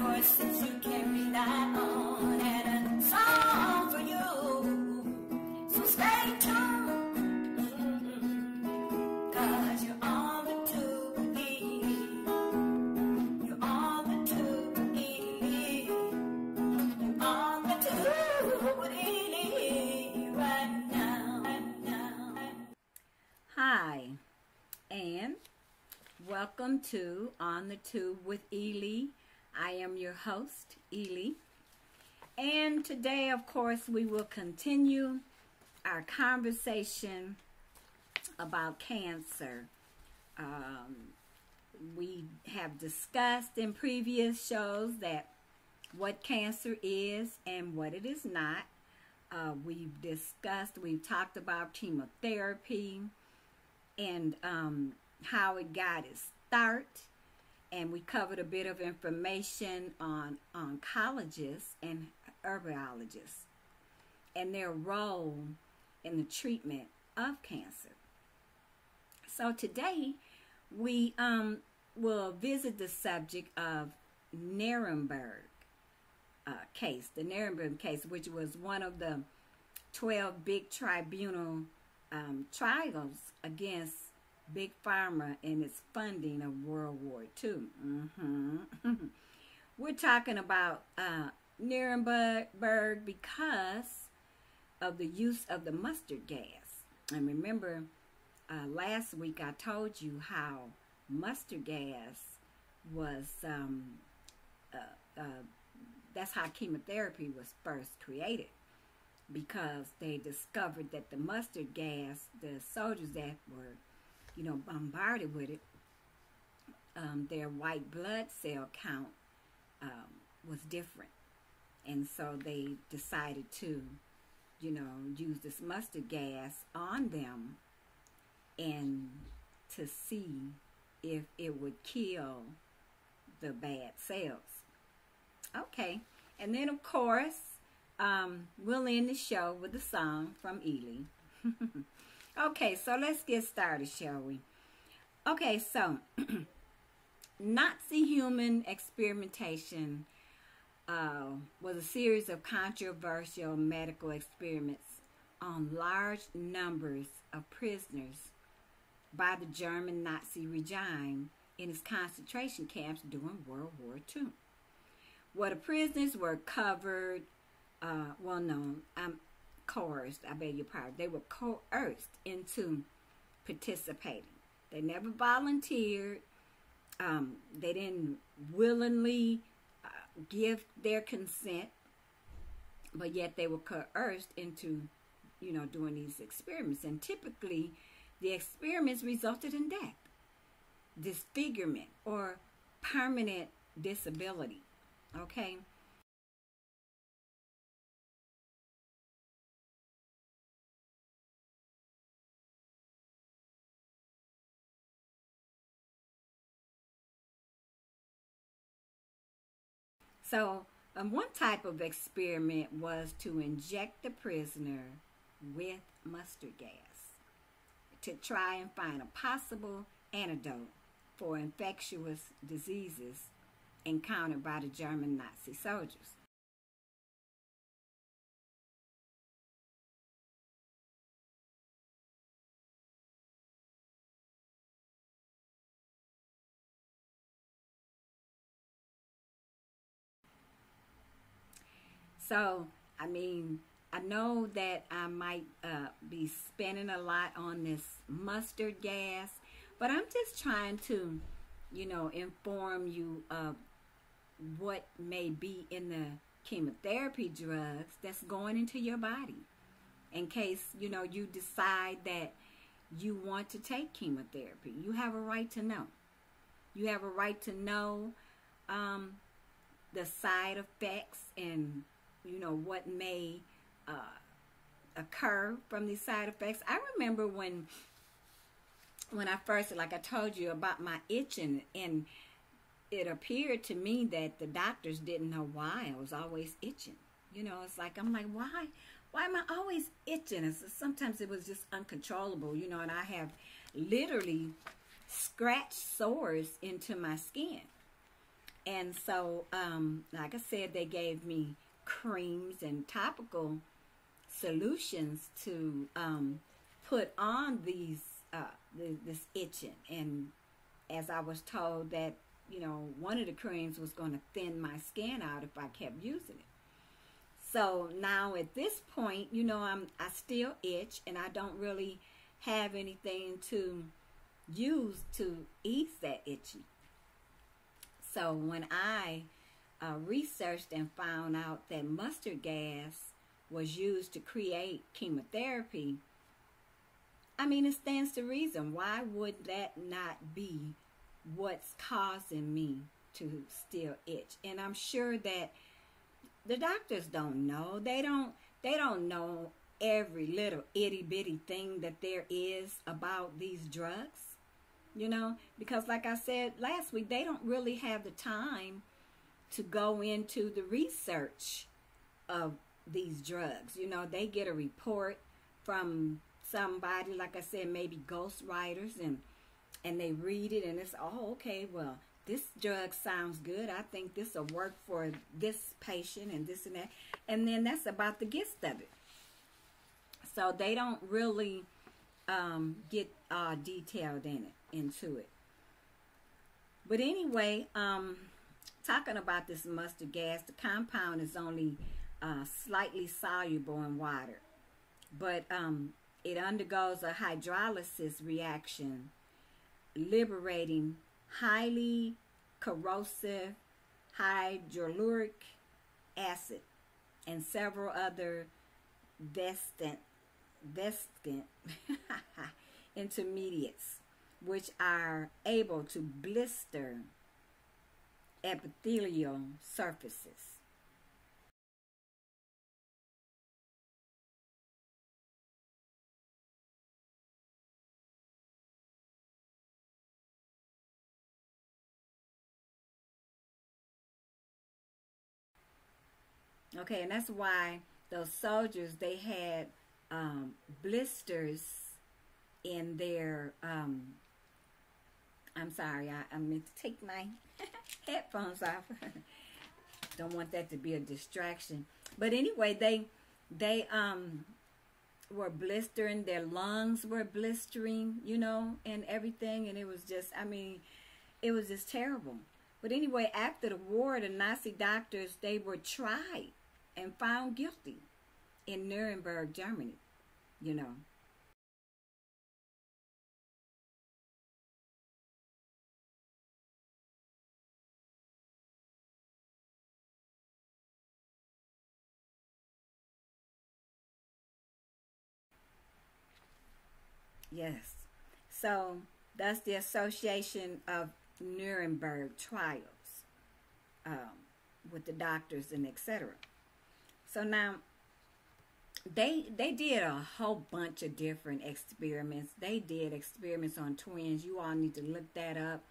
choices you can rely on, and a song for you. So stay tuned, cause you're on the tube with Ely. You're on the tube with Ely. You're on the tube with Ely right now, right now. Hi, and welcome to On the Tube with Ely. I am your host, Ely. And today, of course, we will continue our conversation about cancer. We have discussed in previous shows that what cancer is and what it is not. We've talked about chemotherapy and how it got its start, and we covered a bit of information on oncologists and herbologists and their role in the treatment of cancer. So today we will visit the subject of Nuremberg case, the Nuremberg case, which was one of the 12 big tribunal trials against Big Pharma in its funding of World War II. We're talking about Nuremberg because of the use of the mustard gas. And remember, last week I told you how mustard gas was, that's how chemotherapy was first created. Because they discovered that the mustard gas, the soldiers that were, bombarded with it, their white blood cell count was different. And so they decided to, use this mustard gas on them and to see if it would kill the bad cells. Okay. And then, of course, we'll end the show with a song from Ely. Okay, so let's get started, shall we? Okay, so Nazi human experimentation was a series of controversial medical experiments on large numbers of prisoners by the German Nazi regime in its concentration camps during World War II. Where the prisoners were covered coerced, I beg your pardon. They were coerced into participating. They never volunteered. They didn't willingly give their consent, but yet they were coerced into, doing these experiments. And typically, the experiments resulted in death, disfigurement, or permanent disability. Okay? So one type of experiment was to inject the prisoner with mustard gas to try and find a possible antidote for infectious diseases encountered by the German Nazi soldiers. So, I know that I might be spending a lot on this mustard gas, but I'm just trying to, inform you of what may be in the chemotherapy drugs that's going into your body. In case, you decide that you want to take chemotherapy. You have a right to know. You have a right to know the side effects and what may occur from these side effects. I remember when I first, like I told you about my itching, and it appeared to me that the doctors didn't know why I was always itching. It's like, I'm like, why am I always itching? And so sometimes it was just uncontrollable, and I have literally scratched sores into my skin. And so, like I said, they gave me creams and topical solutions to put on this itching. And as I was told that, one of the creams was going to thin my skin out if I kept using it. So now at this point, I still itch, and I don't really have anything to use to ease that itching. So when I researched and found out that mustard gas was used to create chemotherapy, I mean, it stands to reason. Why would that not be what's causing me to still itch? And I'm sure that the doctors don't know. They don't know every little itty bitty thing that there is about these drugs, because like I said last week, they don't really have the time to go into the research of these drugs. They get a report from somebody, like I said, maybe ghostwriters, and they read it, and it's, oh, okay, well, this drug sounds good. I think this will work for this patient and this and that. And then that's about the gist of it. So they don't really get detailed into it. But anyway, talking about this mustard gas, the compound is only slightly soluble in water. But it undergoes a hydrolysis reaction, liberating highly corrosive hydrochloric acid and several other vescant intermediates, which are able to blister epithelial surfaces. Okay, and that's why those soldiers, they had blisters in their, I'm sorry, I meant to take my headphones off. Don't want that to be a distraction. But anyway, they were blistering, their lungs were blistering, and everything, and it was just, it was just terrible. But anyway, after the war, the Nazi doctors, they were tried and found guilty in Nuremberg, Germany, Yes. So that's the Association of Nuremberg trials with the doctors and etc. So now they did a whole bunch of different experiments. They did experiments on twins. You all need to look that up.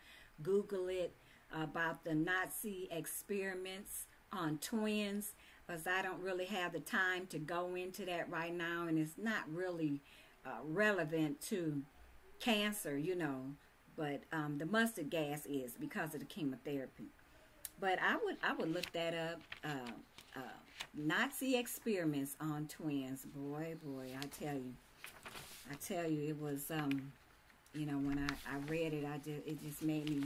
Google it about the Nazi experiments on twins, because I don't really have the time to go into that right now, and it's not really relevant to cancer, but the mustard gas is because of the chemotherapy. But I would look that up. Nazi experiments on twins. Boy, I tell you, it was when I read it, it just made me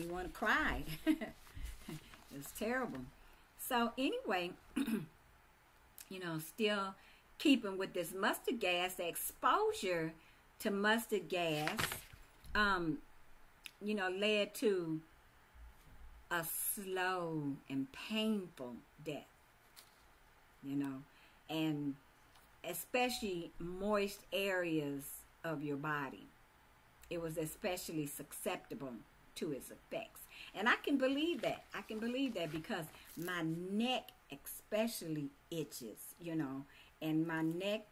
wanna cry. It was terrible. So anyway, still keeping with this mustard gas, the exposure to mustard gas, led to a slow and painful death, and especially moist areas of your body. It was especially susceptible to its effects. And I can believe that. Because my neck especially itches, and my neck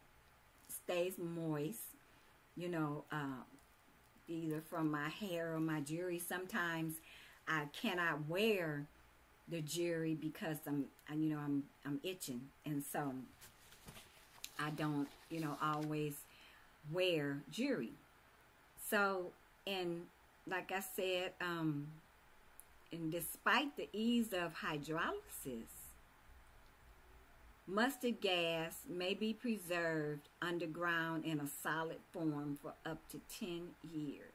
stays moist, either from my hair or my jewelry. Sometimes I cannot wear the jewelry because I'm itching, and so I don't, always wear jewelry. So, and like I said, and despite the ease of hydrolysis, mustard gas may be preserved underground in a solid form for up to 10 years.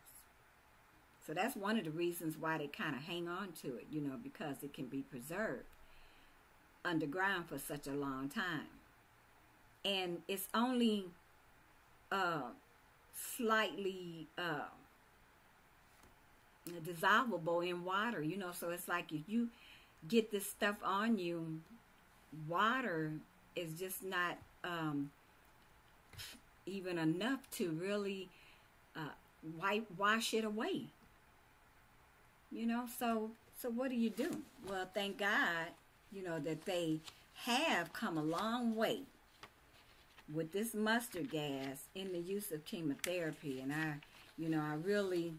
So that's one of the reasons why they kind of hang on to it, you know, because it can be preserved underground for such a long time. And it's only slightly dissolvable in water, you know, so it's like if you get this stuff on you, water is just not even enough to really wash it away, you know. So what do you do? Well, thank God, you know, that they have come a long way with this mustard gas in the use of chemotherapy. And I really,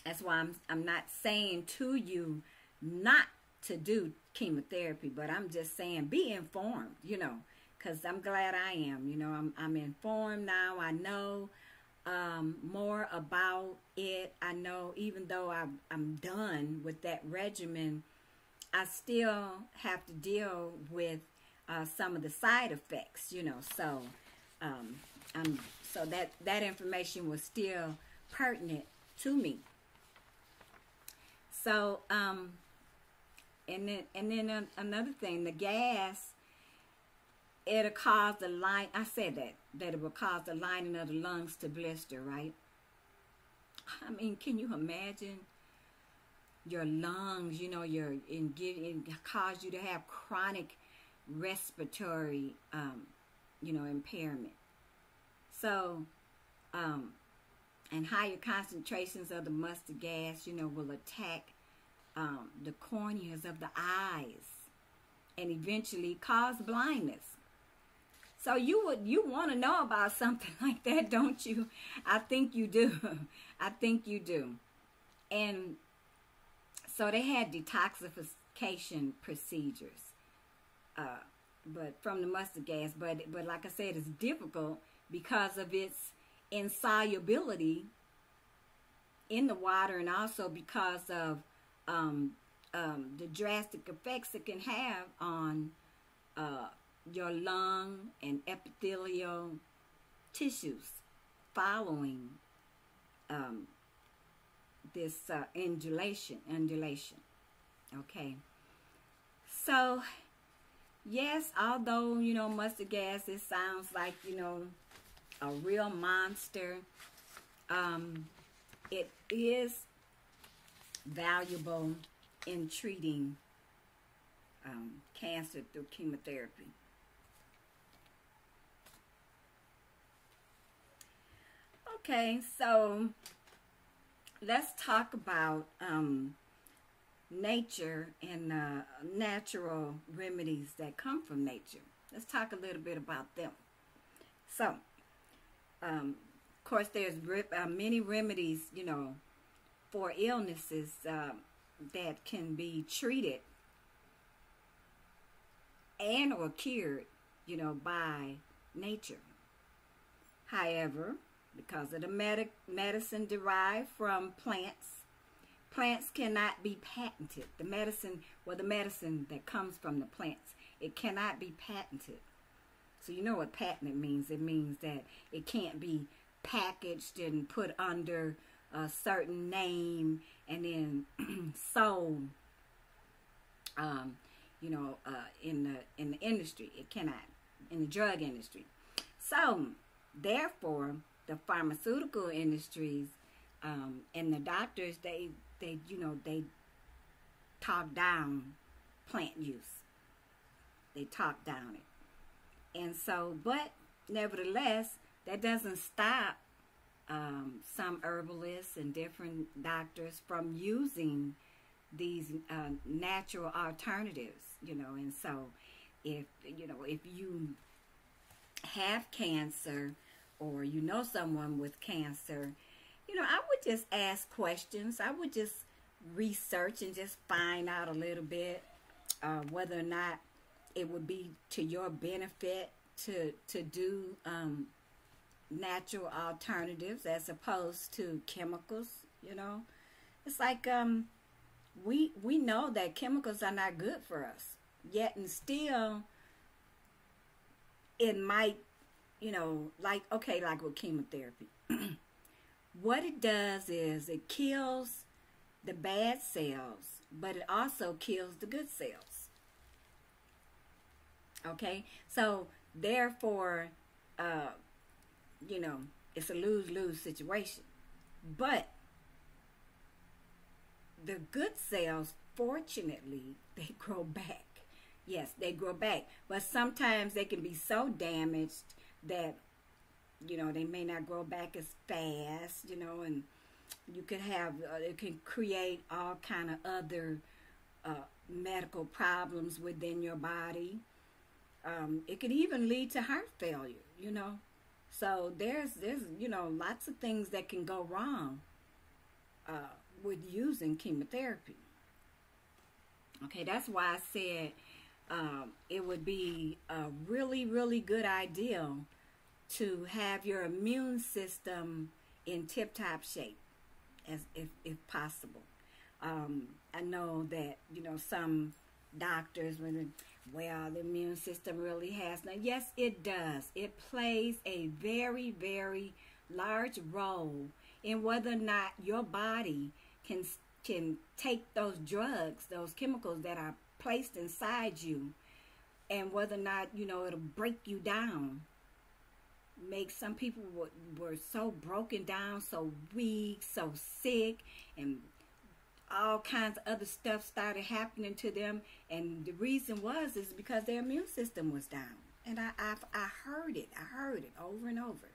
that's why I'm not saying to you not to do chemotherapy, but I'm just saying be informed, you know, because I'm glad I am, you know, I'm informed now. I know more about it. I know even though I'm done with that regimen, I still have to deal with some of the side effects, you know, so so that information was still pertinent to me. So and then another thing, the gas, it'll cause the line. I said that it will cause the lining of the lungs to blister, right? I mean, can you imagine your lungs? You know, it cause you to have chronic respiratory, you know, impairment. So, and higher concentrations of the mustard gas, you know, will attack the corneas of the eyes and eventually cause blindness. So you want to know about something like that, don't you? I think you do. I think you do. And so they had detoxification procedures, but from the mustard gas. But like I said, it's difficult because of its insolubility in the water, and also because of the drastic effects it can have on your lung and epithelial tissues following this undulation. Okay, so yes, although, you know, mustard gas, it sounds like, you know, a real monster, it is valuable in treating cancer through chemotherapy. Okay, so let's talk about nature and natural remedies that come from nature. Let's talk a little bit about them. So, of course, there's many remedies, you know, for illnesses that can be treated and or cured, you know, by nature. However, because of the medicine derived from plants cannot be patented. The medicine that comes from the plants, it cannot be patented. So you know what patented means. It means that it can't be packaged and put under a certain name and then sold, you know, in the industry. It cannot, in the drug industry. So therefore, the pharmaceutical industries and the doctors, they talk down plant use. They talk down it. And so, but nevertheless, that doesn't stop some herbalists and different doctors from using these natural alternatives, you know. And so if you have cancer, or you know someone with cancer, you know, I would just ask questions. I would just research and just find out a little bit whether or not it would be to your benefit to do natural alternatives as opposed to chemicals, you know. It's like we know that chemicals are not good for us. Yet and still, it might, like with chemotherapy. What it does is it kills the bad cells, but it also kills the good cells. Okay, so therefore, it's a lose-lose situation. But the good cells, fortunately, they grow back. Yes, they grow back. But sometimes they can be so damaged that, they may not grow back as fast, and you could have, it can create all kind of other medical problems within your body. It could even lead to heart failure, So there's lots of things that can go wrong with using chemotherapy. Okay, that's why I said it would be a really, really good idea to have your immune system in tip-top shape, if possible. I know that, some doctors, the immune system really has no. Yes, it does. It plays a very, very large role in whether or not your body can take those drugs, those chemicals that are placed inside you, and whether or not, it'll break you down. Make some people were so broken down, so weak, so sick, and all kinds of other stuff started happening to them, and the reason is because their immune system was down. And I heard it over and over.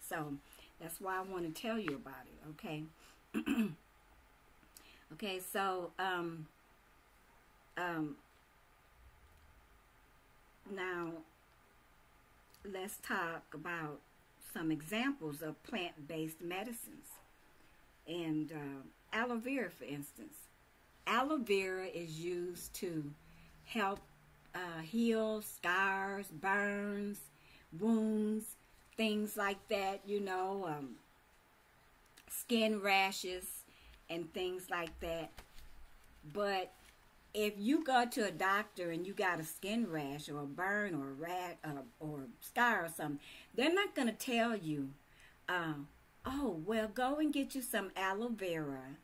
So that's why I want to tell you about it. Okay. Okay. So now let's talk about some examples of plant-based medicines. And aloe vera, for instance. Aloe vera is used to help heal scars, burns, wounds, things like that, skin rashes and things like that. But if you go to a doctor and you got a skin rash or a burn or a rat or scar or something, they're not going to tell you, oh, well, go and get you some aloe vera,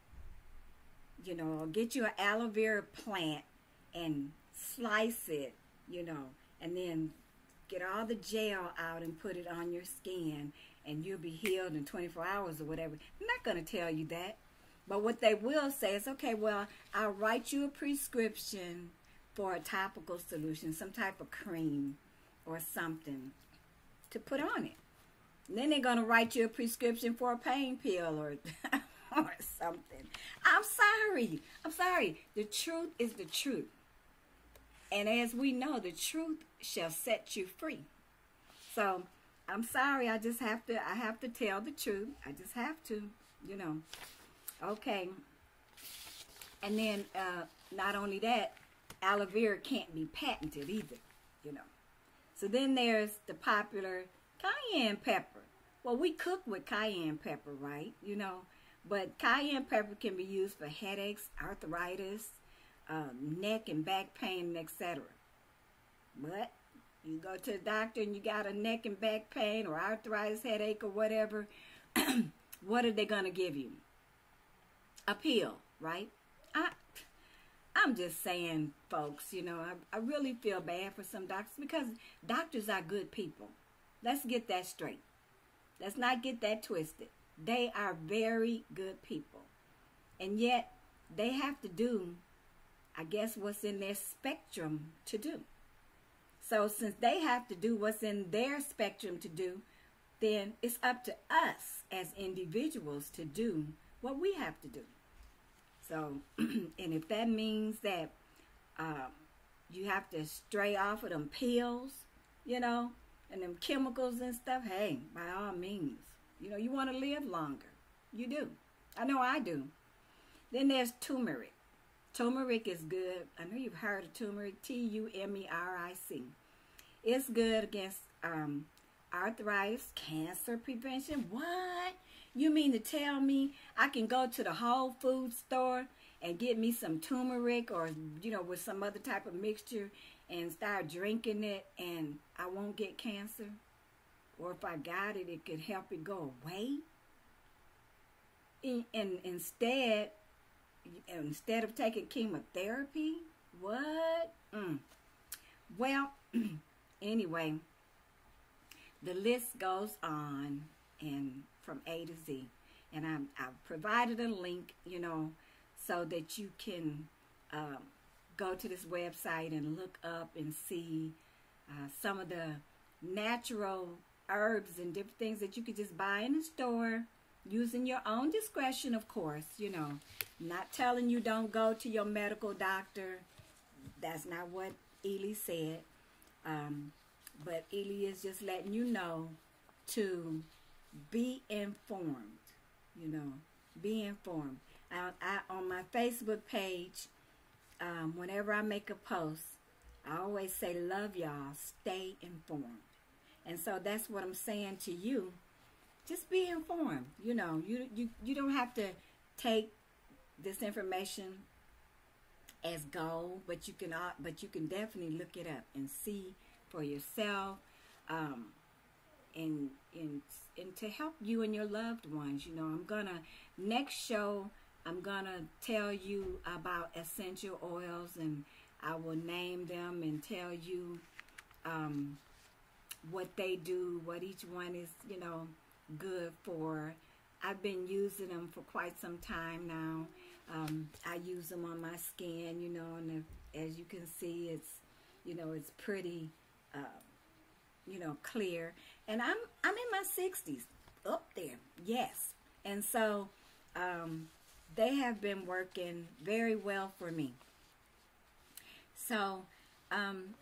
or get you an aloe vera plant and slice it, and then get all the gel out and put it on your skin and you'll be healed in 24 hours or whatever. I'm not going to tell you that. But what they will say is, okay, well, I'll write you a prescription for a topical solution, some type of cream or something to put on it. And then they're going to write you a prescription for a pain pill or something. I'm sorry. The truth is the truth. And as we know, the truth shall set you free. So I'm sorry. I have to tell the truth. I just have to, Okay. And then not only that, aloe vera can't be patented either, So then there's the popular cayenne pepper. Well, we cook with cayenne pepper, right? But cayenne pepper can be used for headaches, arthritis, neck and back pain, etc. But you go to the doctor and you got a neck and back pain or arthritis, headache, or whatever, what are they going to give you? A pill, right? I'm just saying, folks, I really feel bad for some doctors because doctors are good people. Let's get that straight. Let's not get that twisted. They are very good people. And yet, they have to do, I guess, what's in their spectrum to do. So since they have to do what's in their spectrum to do, then it's up to us as individuals to do what we have to do. So, and if that means that you have to stray off of them pills, and them chemicals and stuff, hey, by all means, you want to live longer. You do. I know I do. Then there's turmeric. Turmeric is good. I know you've heard of turmeric, T-U-M-E-R-I-C. It's good against arthritis, cancer prevention. What? You mean to tell me I can go to the Whole Food store and get me some turmeric or, you know, with some other type of mixture and start drinking it and I won't get cancer? Or if I got it, it could help it go away? And instead of taking chemotherapy? What? Well, anyway, the list goes on and from A to Z. And I've provided a link, you know, so that you can go to this website and look up and see some of the natural herbs and different things that you could just buy in the store, using your own discretion, of course, you know. Not telling you don't go to your medical doctor. That's not what Ely said. But Ely is just letting you know to be informed, you know. Be informed. On my Facebook page, whenever I make a post, I always say, love y'all, stay informed. And so that's what I'm saying to you. Just be informed. You know, you don't have to take this information as gold, but you can definitely look it up and see for yourself, and to help you and your loved ones. You know, next show I'm gonna tell you about essential oils, and I will name them and tell you what they do, what each one is, you know, good for. I've been using them for quite some time now. I use them on my skin, you know, and as you can see, it's, you know, it's pretty, you know, clear. And I'm in my 60s, up there, yes. And so they have been working very well for me. So I'm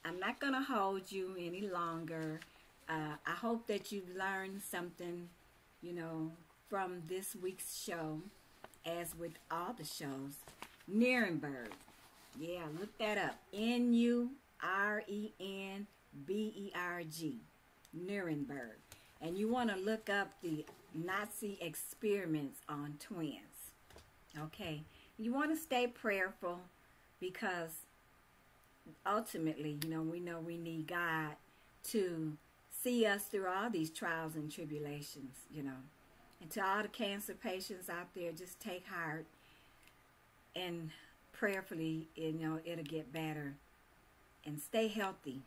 not going to hold you any longer. I hope that you've learned something, you know, from this week's show, as with all the shows. Nuremberg. Yeah, look that up. Nurenberg. Nuremberg. And you want to look up the Nazi experiments on twins. Okay? You want to stay prayerful, because ultimately, you know we need God to see us through all these trials and tribulations, you know. And to all the cancer patients out there, just take heart and prayerfully, you know, it'll get better. And stay healthy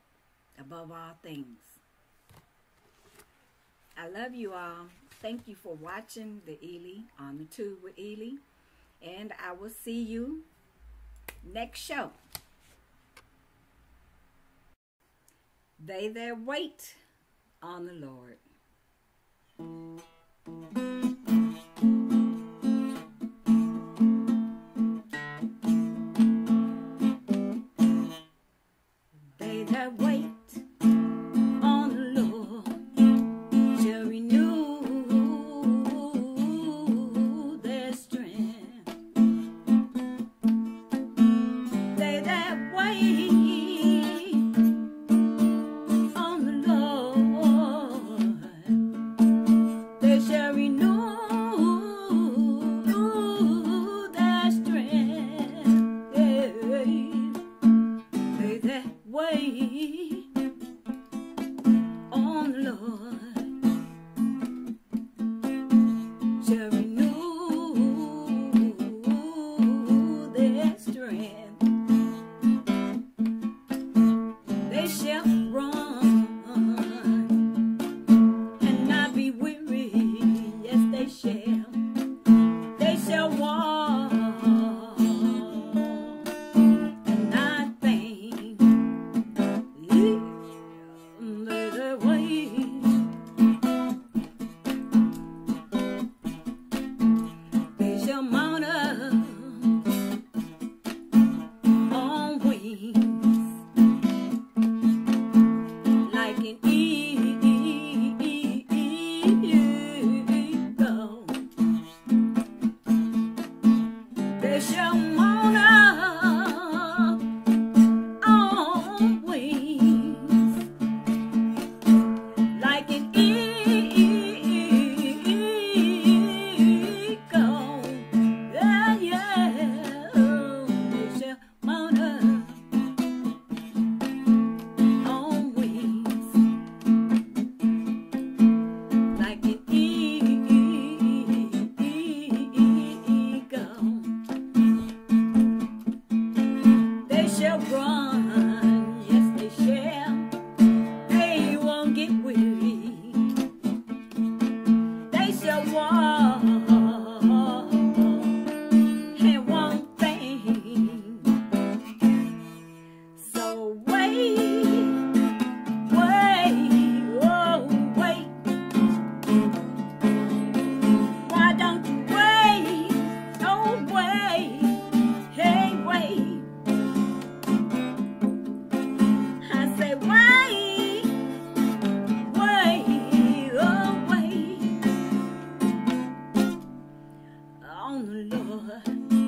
above all things. I love you all. Thank you for watching the Ely on the Tube with Ely. And I will see you next show. They that wait on the Lord. They that wait on the Lord shall renew their strength. They that wait on the Lord, they shall renew more.